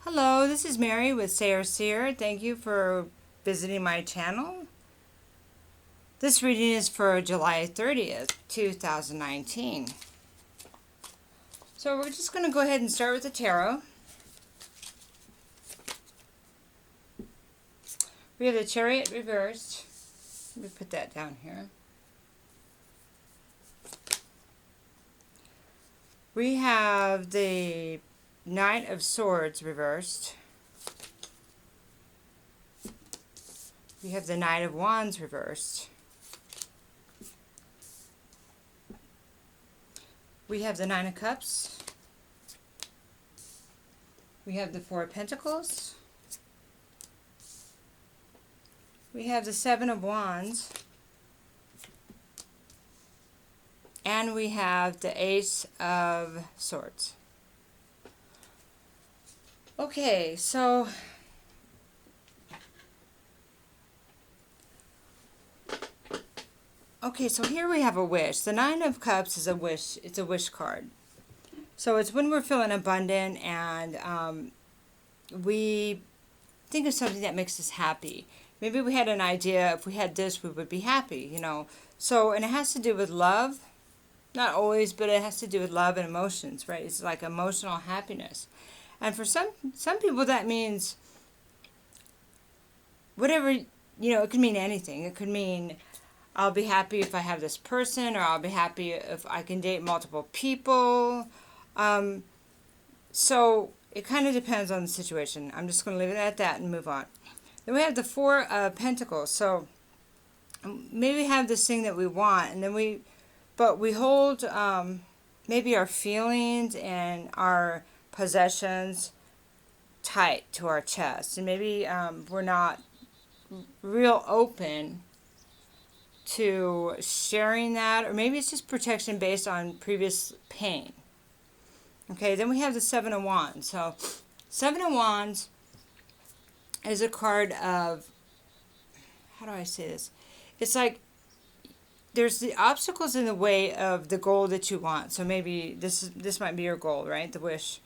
Hello, this is Mary with Seer. Thank you for visiting my channel. This reading is for July 30th, 2019. So we're just going to go ahead and start with the tarot. We have the Chariot reversed. Let me put that down here. We have the Knight of Swords reversed. We have the Knight of Wands reversed. We have the Nine of Cups. We have the Four of Pentacles. We have the Seven of Wands. And we have the Ace of Swords. Okay, so here we have a wish. The Nine of Cups is a wish. It's a wish card. So it's when we're feeling abundant and we think of something that makes us happy. Maybe we had an idea, if we had this, we would be happy, So, and it has to do with love. Not always, but it has to do with love and emotions, right? It's like emotional happiness. And for some people that means whatever, it could mean anything. It could mean I'll be happy if I have this person, or I'll be happy if I can date multiple people. So it kind of depends on the situation. I'm just going to leave it at that and move on. Then we have the Four of Pentacles. So maybe we have this thing that we want, and then we hold maybe our feelings and our possessions tight to our chest, and maybe we're not real open to sharing that, or maybe it's just protection based on previous pain. Okay, then we have the Seven of Wands. So Seven of Wands is a card of, how do I say this? It's like there's the obstacles in the way of the goal that you want. So maybe this might be your goal, right? The wish.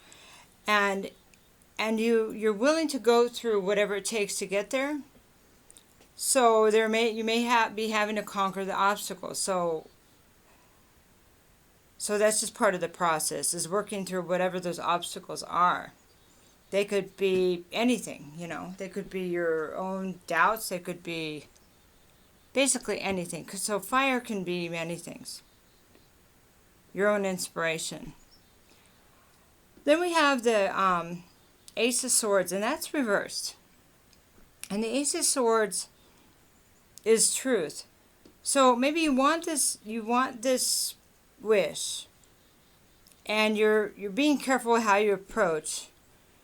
And you're willing to go through whatever it takes to get there. So you may be having to conquer the obstacles. So that's just part of the process, is working through whatever those obstacles are. They could be anything, They could be your own doubts. They could be basically anything. So fire can be many things. Your own inspiration. Then we have the Ace of Swords, and that's reversed. And the Ace of Swords is truth. So maybe you want this wish, and you're being careful how you approach.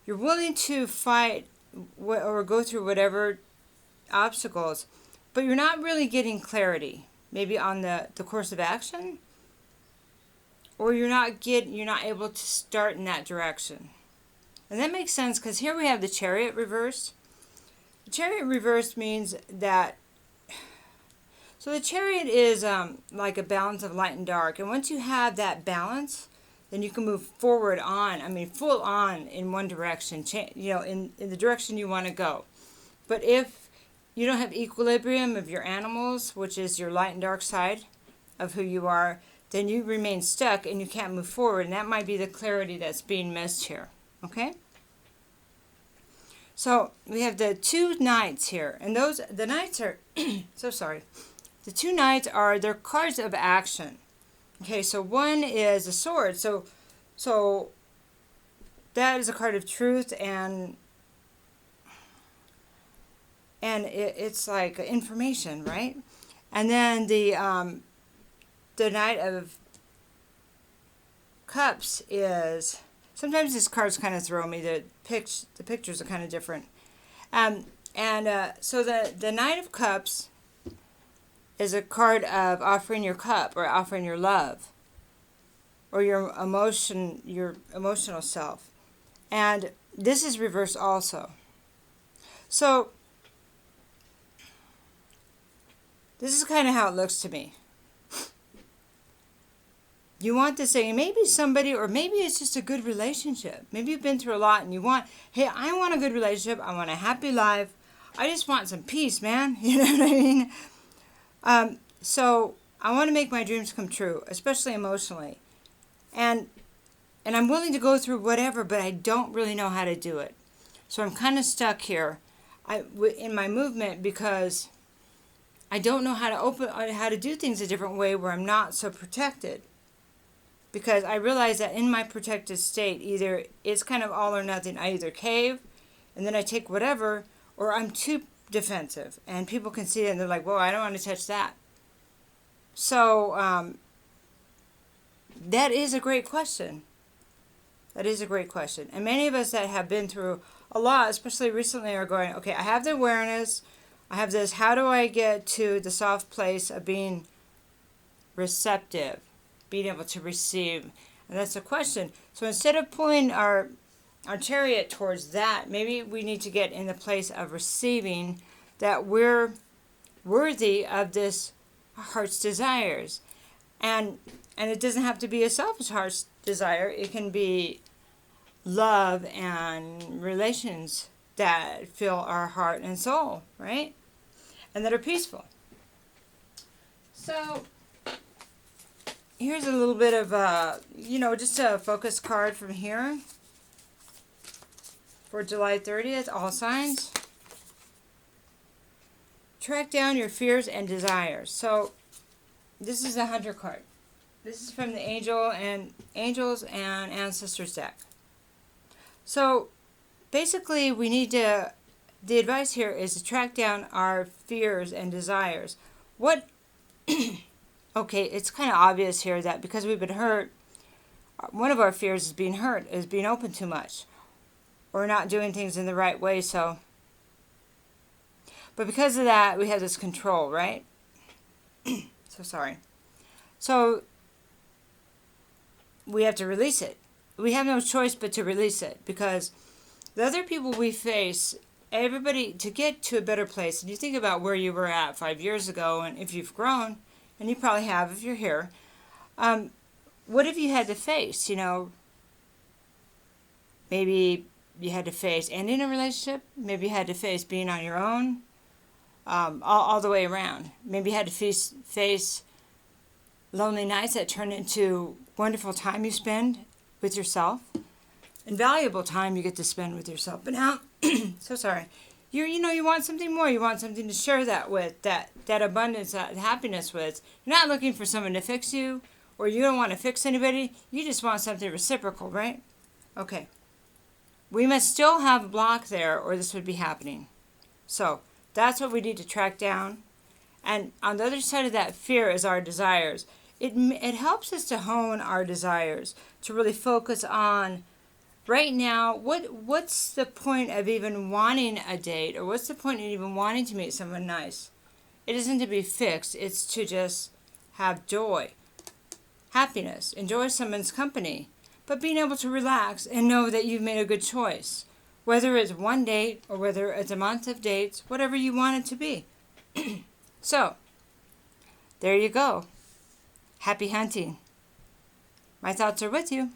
You're willing to fight or go through whatever obstacles, but you're not really getting clarity, maybe on the course of action, or you're not able to start in that direction. And that makes sense, because here we have the Chariot reversed. The Chariot reversed means that, so the Chariot is like a balance of light and dark, and once you have that balance, then you can move forward full on in one direction, in the direction you want to go. But if you don't have equilibrium of your animals, which is your light and dark side of who you are, then you remain stuck and you can't move forward. And that might be the clarity that's being missed here. Okay? So we have the two knights here. And the knights are, so sorry. The two knights they're cards of action. Okay, so one is a sword. So that is a card of truth, and it's like information, right? And then the Knight of Cups is, sometimes these cards kind of throw me. The pictures are kind of different. So the Knight of Cups is a card of offering your cup, or offering your love, or your emotional self. And this is reversed also. So this is kind of how it looks to me. You want this thing, maybe somebody, or maybe it's just a good relationship. Maybe you've been through a lot and you want, hey, I want a good relationship. I want a happy life. I just want some peace, man. You know what I mean? So I want to make my dreams come true, especially emotionally. And I'm willing to go through whatever, but I don't really know how to do it. So I'm kind of stuck here in my movement because I don't know how to do things a different way where I'm not so protected. Because I realize that in my protected state, either it's kind of all or nothing. I either cave and then I take whatever, or I'm too defensive. And people can see it and they're like, whoa, I don't want to touch that. So that is a great question. That is a great question. And many of us that have been through a lot, especially recently, are going, okay, I have the awareness. I have this. How do I get to the soft place of being receptive? Being able to receive. And that's the question. So instead of pulling our chariot towards that, maybe we need to get in the place of receiving that we're worthy of this heart's desires. And it doesn't have to be a selfish heart's desire. It can be love and relations that fill our heart and soul, right? And that are peaceful. So here's a little bit of, just a focus card from here for July 30th, all signs. Track down your fears and desires. So this is the Hunter card. This is from the Angels and Ancestors deck. So basically the advice here is to track down our fears and desires. Okay, it's kind of obvious here that because we've been hurt, one of our fears is being hurt, is being open too much, or not doing things in the right way. But because of that, we have this control, right? So sorry. So we have to release it. We have no choice but to release it, because the other people we face, everybody, to get to a better place, and you think about where you were at 5 years ago, and if you've grown, and you probably have if you're here, what have you had to face? Maybe you had to face ending a relationship. Maybe you had to face being on your own, all the way around. Maybe you had to face lonely nights that turn into wonderful time you spend with yourself, invaluable time you get to spend with yourself. But now, so sorry. You want something more. You want something to share that with, that abundance, that happiness with. You're not looking for someone to fix you, or you don't want to fix anybody. You just want something reciprocal, right? Okay. We must still have a block there, or this would be happening. So that's what we need to track down. And on the other side of that fear is our desires. It helps us to hone our desires, to really focus on, right now, what's the point of even wanting a date, or what's the point of even wanting to meet someone nice? It isn't to be fixed. It's to just have joy, happiness, enjoy someone's company, but being able to relax and know that you've made a good choice, whether it's one date or whether it's a month of dates, whatever you want it to be. So, there you go. Happy hunting. My thoughts are with you.